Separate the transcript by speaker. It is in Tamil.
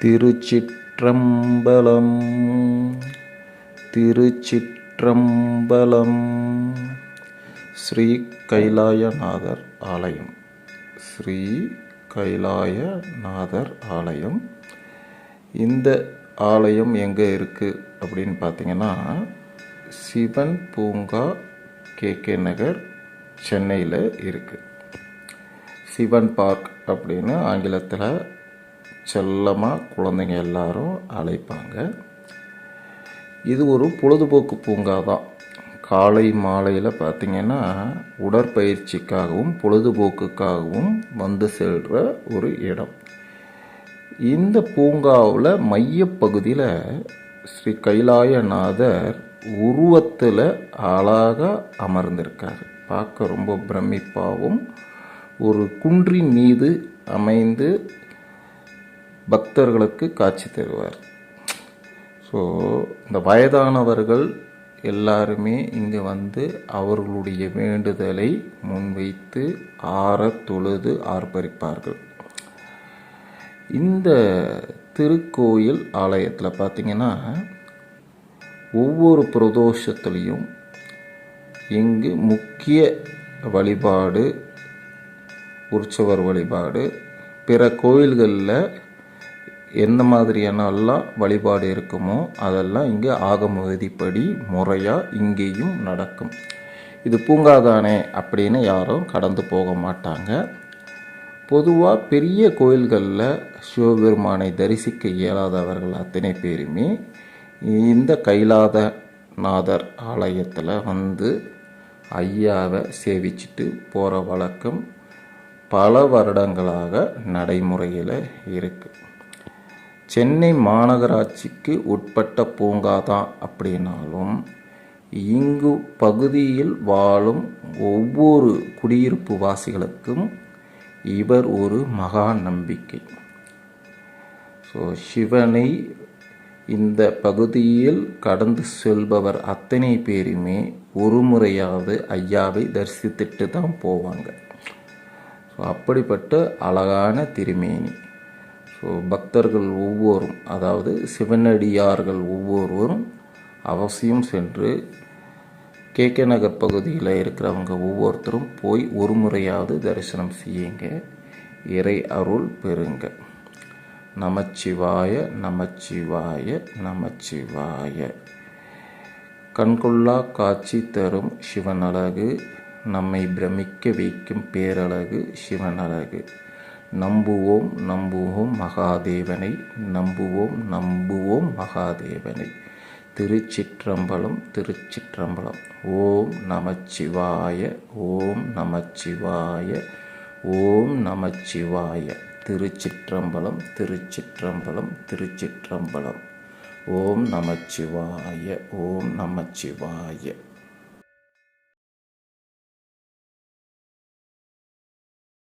Speaker 1: திருச்சிற்றம்பலம். திருச்சிற்றம்பலம். ஸ்ரீ கைலாயநாதர் ஆலயம். ஸ்ரீ கைலாயநாதர் ஆலயம். இந்த ஆலயம் எங்கே இருக்குது அப்படின்னு பார்த்தீங்கன்னா, சிவன் பூங்கா, கேகே நகர், சென்னையில் இருக்குது. சிவன் பார்க் அப்படின்னு ஆங்கிலத்தில் செல்லமாக குழந்தைங்க எல்லாரும் அழைப்பாங்க. இது ஒரு பொழுதுபோக்கு பூங்கா தான். காலை மாலையில் பார்த்திங்கன்னா உடற்பயிற்சிக்காகவும் பொழுதுபோக்குக்காகவும் வந்து செல்கிற ஒரு இடம். இந்த பூங்காவில் மையப்பகுதியில் ஸ்ரீ கைலாயநாதர் உருவத்தில் அழகாக அமர்ந்திருக்கார். பார்க்க ரொம்ப பிரமிப்பாகவும் ஒரு குன்றின் மீது அமைந்து பக்தர்களுக்கு காட்சி தருவார். ஸோ இந்த வயதானவர்கள் எல்லாருமே இங்கே வந்து அவர்களுடைய வேண்டுதலை முன்வைத்து தொழுது ஆர்ப்பரிப்பார்கள். இந்த திருக்கோயில் ஆலயத்தில் பார்த்திங்கன்னா ஒவ்வொரு பிரதோஷத்துலேயும் இங்கு முக்கிய வழிபாடு உற்சவர் வழிபாடு, பிற கோயில்களில் எந்த மாதிரியான எல்லாம் வழிபாடு இருக்குமோ அதெல்லாம் இங்கே ஆகம விதிப்படி முறையாக இங்கேயும் நடக்கும். இது பூங்காதானே அப்படின்னு யாரும் கடந்து போக மாட்டாங்க. பொதுவாக பெரிய கோயில்களில் சிவபெருமானை தரிசிக்க இயலாதவர்கள் அத்தனை பேருமே இந்த கைலாயநாதர் ஆலயத்தில் வந்து ஐயாவை சேவிச்சுட்டு போகிற வழக்கம் பல வருடங்களாக நடைமுறையில் இருக்குது. சென்னை மாநகராட்சிக்கு உட்பட்ட பூங்கா தான் அப்படின்னாலும் இங்கு பகுதியில் வாழும் ஒவ்வொரு குடியிருப்பு வாசிகளுக்கும் இவர் ஒரு மகா நம்பிக்கை. ஸோ சிவனை இந்த பகுதியில் கடந்து செல்பவர் அத்தனை பேருமே ஒரு முறையாவது ஐயாவை தரிசித்துட்டு தான் போவாங்க. ஸோ அப்படிப்பட்ட அழகான திருமேனி. ஸோ பக்தர்கள் ஒவ்வொரும், அதாவது சிவனடியார்கள் ஒவ்வொருவரும் அவசியம் சென்று கேகே நகர் பகுதியில் இருக்கிறவங்க ஒவ்வொருத்தரும் போய் ஒரு முறையாவது தரிசனம் செய்யுங்க, இறை அருள் பெறுங்க. நமச்சிவாய நமச்சிவாய நமச்சிவாய. கண்கொள்ளா காட்சி தரும் சிவனழகு, நம்மை பிரமிக்க வைக்கும் பேரழகு சிவனழகு. நம்புவோம் நம்புவோம் மகாதேவனை, நம்புவோம் நம்புவோம் மகாதேவனை. திருச்சிற்றம்பலம் திருச்சிற்றம்பலம். ஓம் நமச்சிவாய ஓம் நமச்சிவாய ஓம் நமச்சிவாய. திருச்சிற்றம்பலம் திருச்சிற்றம்பலம் திருச்சிற்றம்பலம். ஓம் நமச்சிவாய ஓம் நமச்சிவாய.